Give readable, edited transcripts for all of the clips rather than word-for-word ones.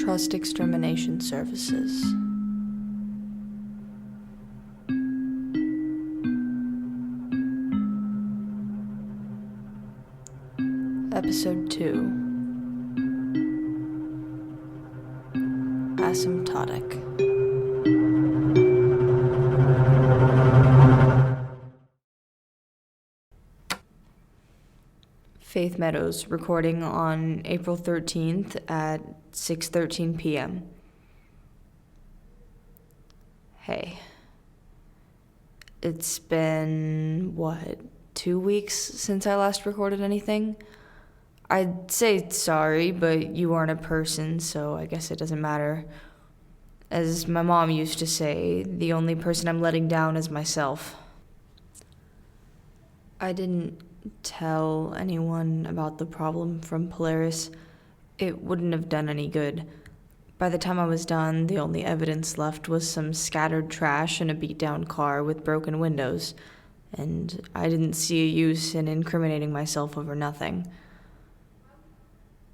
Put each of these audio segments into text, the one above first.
Trust Extermination Services. Episode 2. Asymptotic. Faith Meadows, recording on April 13th at 6:13 p.m. Hey. It's been, 2 weeks since I last recorded anything? I'd say sorry, but you aren't a person, so I guess it doesn't matter. As my mom used to say, the only person I'm letting down is myself. I didn't tell anyone about the problem from Polaris. It wouldn't have done any good. By the time I was done, the only evidence left was some scattered trash and a beat-down car with broken windows, and I didn't see a use in incriminating myself over nothing.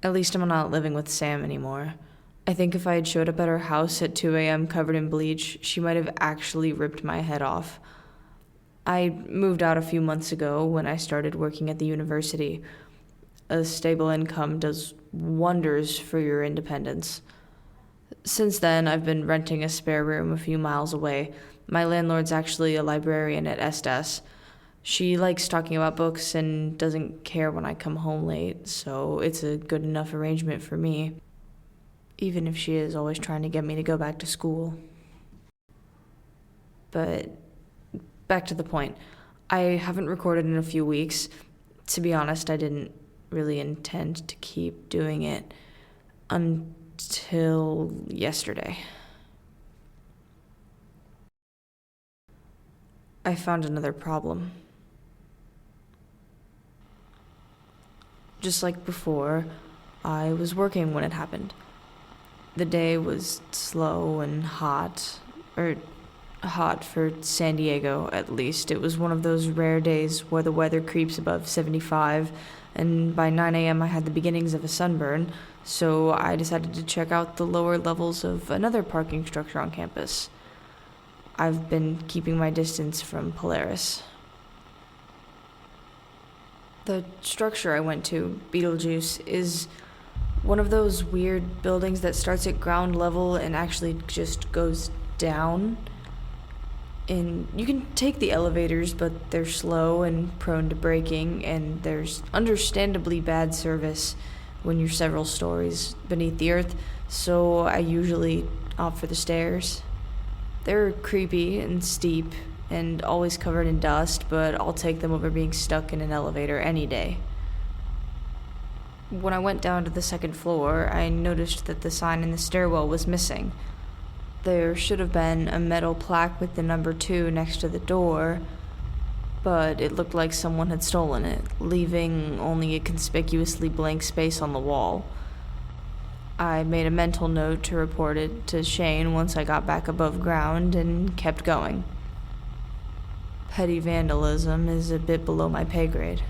At least I'm not living with Sam anymore. I think if I had showed up at her house at 2 a.m. covered in bleach, she might have actually ripped my head off. I moved out a few months ago when I started working at the university. A stable income does wonders for your independence. Since then, I've been renting a spare room a few miles away. My landlord's actually a librarian at Estes. She likes talking about books and doesn't care when I come home late, so it's a good enough arrangement for me, even if she is always trying to get me to go back to school. But back to the point. I haven't recorded in a few weeks. To be honest, I didn't really intend to keep doing it until yesterday. I found another problem. Just like before, I was working when it happened. The day was slow and hot, or hot for San Diego, at least. It was one of those rare days where the weather creeps above 75, and by 9 a.m. I had the beginnings of a sunburn, so I decided to check out the lower levels of another parking structure on campus. I've been keeping my distance from Polaris. The structure I went to, Beetlejuice, is one of those weird buildings that starts at ground level and actually just goes down. And you can take the elevators, but they're slow and prone to breaking, and there's understandably bad service when you're several stories beneath the earth, so I usually opt for the stairs. They're creepy and steep and always covered in dust, but I'll take them over being stuck in an elevator any day. When I went down to the second floor, I noticed that the sign in the stairwell was missing. There should have been a metal plaque with the number 2 next to the door, but it looked like someone had stolen it, leaving only a conspicuously blank space on the wall. I made a mental note to report it to Shane once I got back above ground and kept going. Petty vandalism is a bit below my pay grade.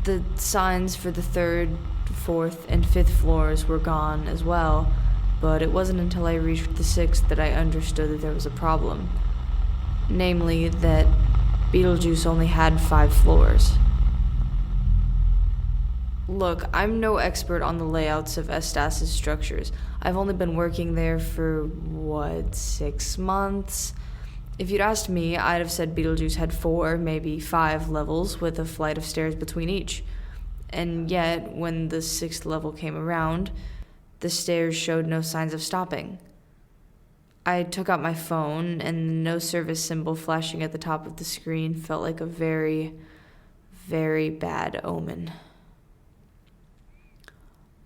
The signs for the 3rd, 4th, and 5th floors were gone as well, but it wasn't until I reached the 6th that I understood that there was a problem. Namely, that Beetlejuice only had 5 floors. Look, I'm no expert on the layouts of Estes' structures. I've only been working there for, 6 months? If you'd asked me, I'd have said Beetlejuice had 4, maybe 5 levels with a flight of stairs between each. And yet, when the 6th level came around, the stairs showed no signs of stopping. I took out my phone, and the no service symbol flashing at the top of the screen felt like a very, very bad omen.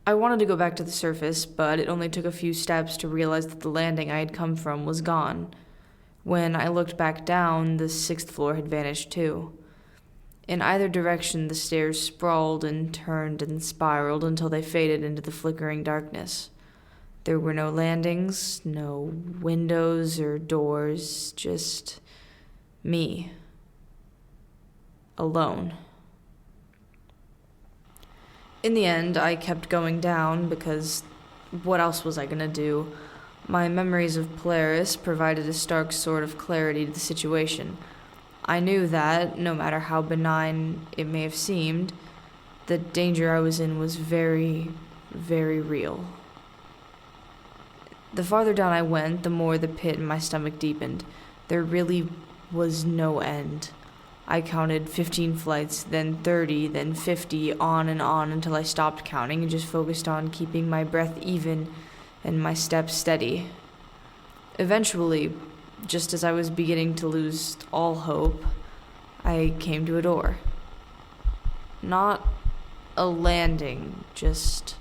I wanted to go back to the surface, but it only took a few steps to realize that the landing I had come from was gone. When I looked back down, the 6th floor had vanished too. In either direction, the stairs sprawled and turned and spiraled until they faded into the flickering darkness. There were no landings, no windows or doors, just me. Alone. In the end, I kept going down because what else was I gonna do? My memories of Polaris provided a stark sort of clarity to the situation. I knew that, no matter how benign it may have seemed, the danger I was in was very, very real. The farther down I went, the more the pit in my stomach deepened. There really was no end. I counted 15 flights, then 30, then 50, on and on until I stopped counting and just focused on keeping my breath even and my steps steady. Eventually, just as I was beginning to lose all hope, I came to a door. Not a landing, just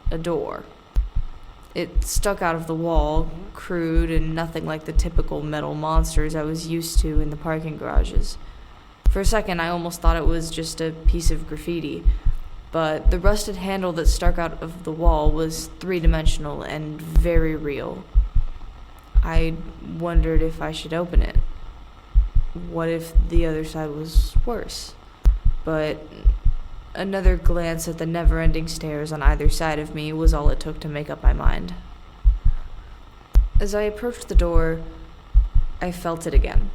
a door. It stuck out of the wall, crude and nothing like the typical metal monsters I was used to in the parking garages. For a second, I almost thought it was just a piece of graffiti, but the rusted handle that stuck out of the wall was three-dimensional and very real. I wondered if I should open it. What if the other side was worse? But another glance at the never-ending stairs on either side of me was all it took to make up my mind. As I approached the door, I felt it again.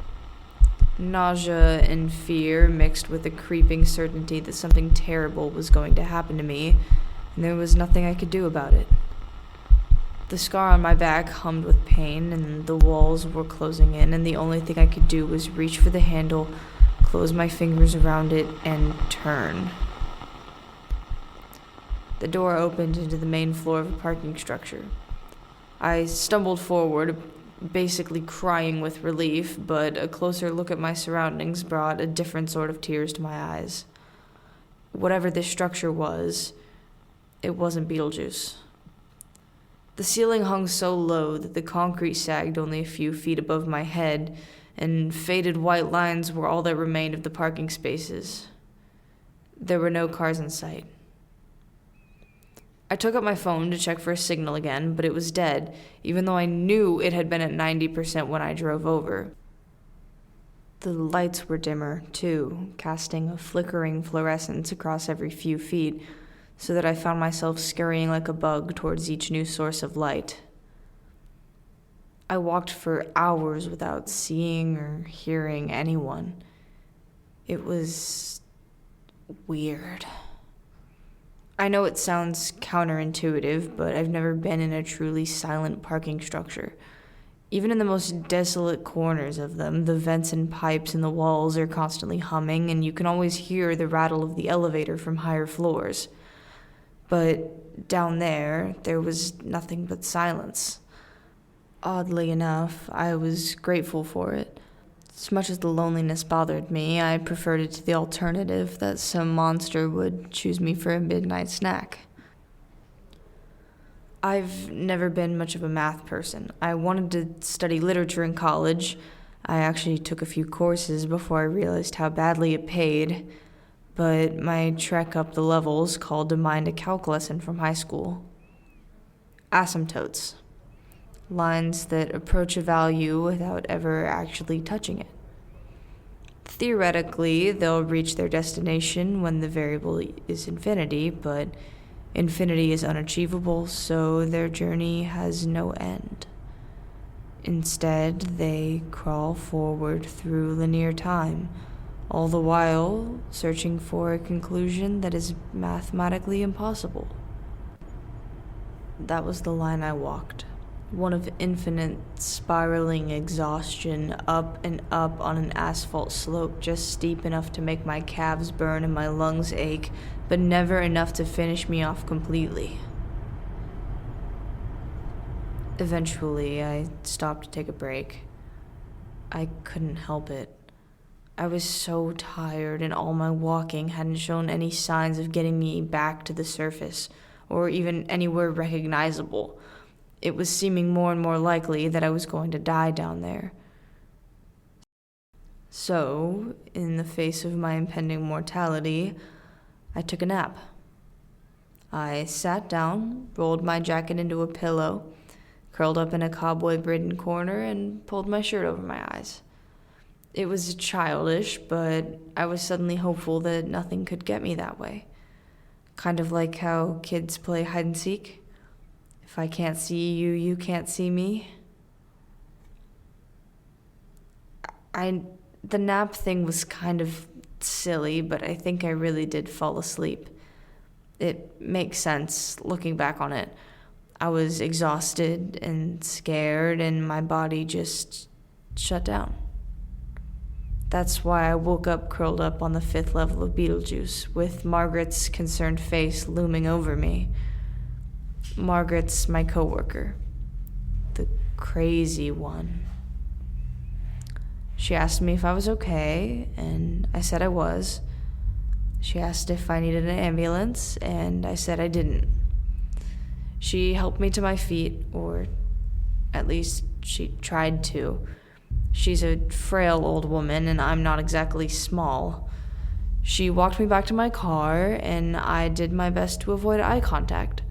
Nausea and fear mixed with a creeping certainty that something terrible was going to happen to me, and there was nothing I could do about it. The scar on my back hummed with pain, and the walls were closing in, and the only thing I could do was reach for the handle, close my fingers around it, and turn. The door opened into the main floor of a parking structure. I stumbled forward, basically crying with relief, but a closer look at my surroundings brought a different sort of tears to my eyes. Whatever this structure was, it wasn't Beetlejuice. The ceiling hung so low that the concrete sagged only a few feet above my head, and faded white lines were all that remained of the parking spaces. There were no cars in sight. I took up my phone to check for a signal again, but it was dead, even though I knew it had been at 90% when I drove over. The lights were dimmer, too, casting a flickering fluorescence across every few feet, so that I found myself scurrying like a bug towards each new source of light. I walked for hours without seeing or hearing anyone. It was weird. I know it sounds counterintuitive, but I've never been in a truly silent parking structure. Even in the most desolate corners of them, the vents and pipes in the walls are constantly humming, and you can always hear the rattle of the elevator from higher floors. But down there was nothing but silence. Oddly enough, I was grateful for it. As much as the loneliness bothered me, I preferred it to the alternative that some monster would choose me for a midnight snack. I've never been much of a math person. I wanted to study literature in college. I actually took a few courses before I realized how badly it paid, but my trek up the levels called to mind a calc lesson from high school. Asymptotes. Lines that approach a value without ever actually touching it. Theoretically, they'll reach their destination when the variable is infinity, but infinity is unachievable, so their journey has no end. Instead, they crawl forward through linear time, all the while searching for a conclusion that is mathematically impossible. That was the line I walked. One of infinite spiraling exhaustion, up and up on an asphalt slope just steep enough to make my calves burn and my lungs ache, but never enough to finish me off completely. Eventually, I stopped to take a break. I couldn't help it. I was so tired, and all my walking hadn't shown any signs of getting me back to the surface, or even anywhere recognizable. It was seeming more and more likely that I was going to die down there. So, in the face of my impending mortality, I took a nap. I sat down, rolled my jacket into a pillow, curled up in a cobweb-ridden corner, and pulled my shirt over my eyes. It was childish, but I was suddenly hopeful that nothing could get me that way. Kind of like how kids play hide and seek. If I can't see you, you can't see me. The nap thing was kind of silly, but I think I really did fall asleep. It makes sense looking back on it. I was exhausted and scared, and my body just shut down. That's why I woke up curled up on the 5th level of Beetlejuice, with Margaret's concerned face looming over me. Margaret's my coworker, the crazy one. She asked me if I was okay, and I said I was. She asked if I needed an ambulance, and I said I didn't. She helped me to my feet, or at least she tried to. She's a frail old woman, and I'm not exactly small. She walked me back to my car, and I did my best to avoid eye contact.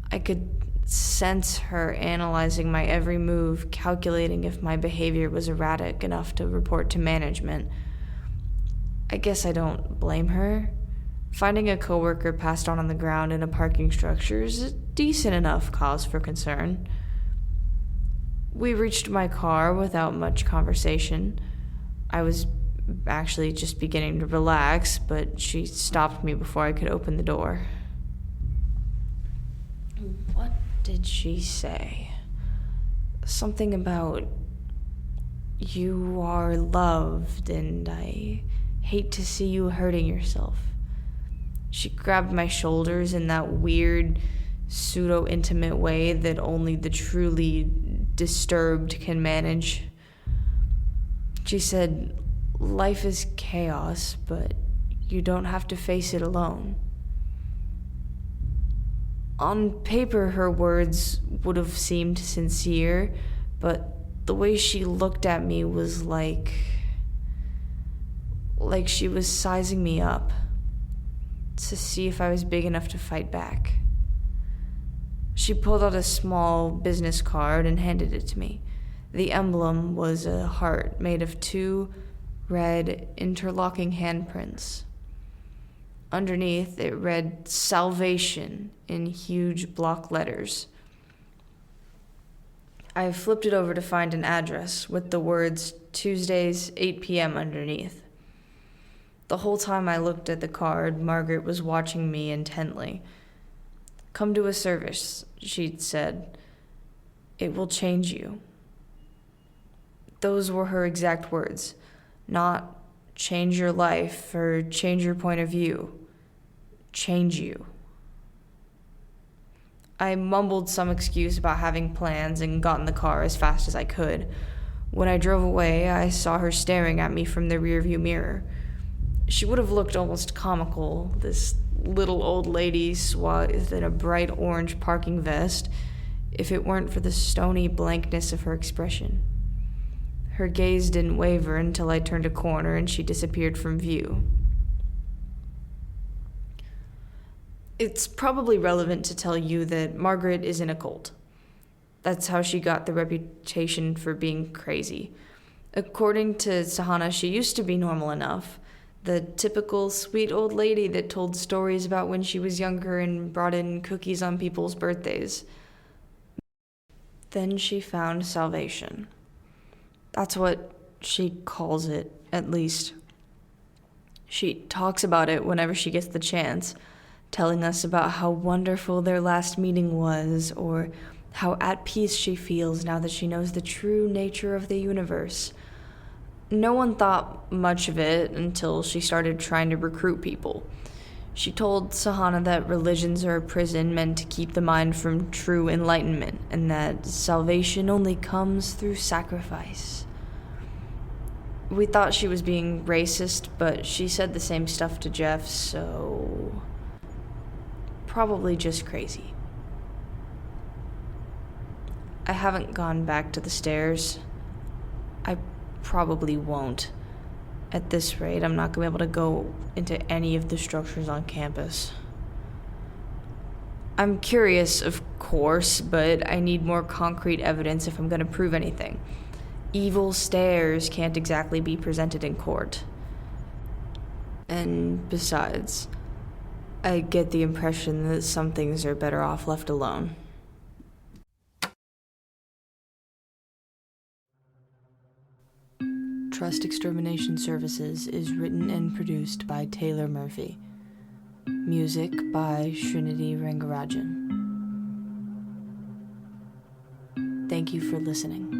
I could sense her analyzing my every move, calculating if my behavior was erratic enough to report to management. I guess I don't blame her. Finding a coworker passed on the ground in a parking structure is a decent enough cause for concern. We reached my car without much conversation. I was actually just beginning to relax, but she stopped me before I could open the door. What did she say? Something about, "You are loved, and I hate to see you hurting yourself." She grabbed my shoulders in that weird, pseudo-intimate way that only the truly disturbed can manage. She said, "Life is chaos, but you don't have to face it alone." On paper, her words would have seemed sincere, but the way she looked at me was like she was sizing me up to see if I was big enough to fight back. She pulled out a small business card and handed it to me. The emblem was a heart made of 2 red interlocking handprints. Underneath, it read "Salvation" in huge block letters. I flipped it over to find an address with the words "Tuesdays, 8 p.m. underneath. The whole time I looked at the card, Margaret was watching me intently. "Come to a service," she'd said. "It will change you." Those were her exact words, not "change your life" or "change your point of view." Change you. I mumbled some excuse about having plans and got in the car as fast as I could. When I drove away, I saw her staring at me from the rearview mirror. She would have looked almost comical, this little old lady swathed in a bright orange parking vest, if it weren't for the stony blankness of her expression. Her gaze didn't waver until I turned a corner and she disappeared from view. It's probably relevant to tell you that Margaret is in a cult. That's how she got the reputation for being crazy. According to Sahana, she used to be normal enough. The typical sweet old lady that told stories about when she was younger and brought in cookies on people's birthdays. Then she found salvation. That's what she calls it, at least. She talks about it whenever she gets the chance, telling us about how wonderful their last meeting was, or how at peace she feels now that she knows the true nature of the universe. No one thought much of it until she started trying to recruit people. She told Sahana that religions are a prison meant to keep the mind from true enlightenment, and that salvation only comes through sacrifice. We thought she was being racist, but she said the same stuff to Jeff, so probably just crazy. I haven't gone back to the stairs. I probably won't. At this rate, I'm not going to be able to go into any of the structures on campus. I'm curious, of course, but I need more concrete evidence if I'm going to prove anything. Evil stares can't exactly be presented in court. And besides, I get the impression that some things are better off left alone. Trust Extermination Services is written and produced by Taylor Murphy. Music by Srinidhi Rangarajan. Thank you for listening.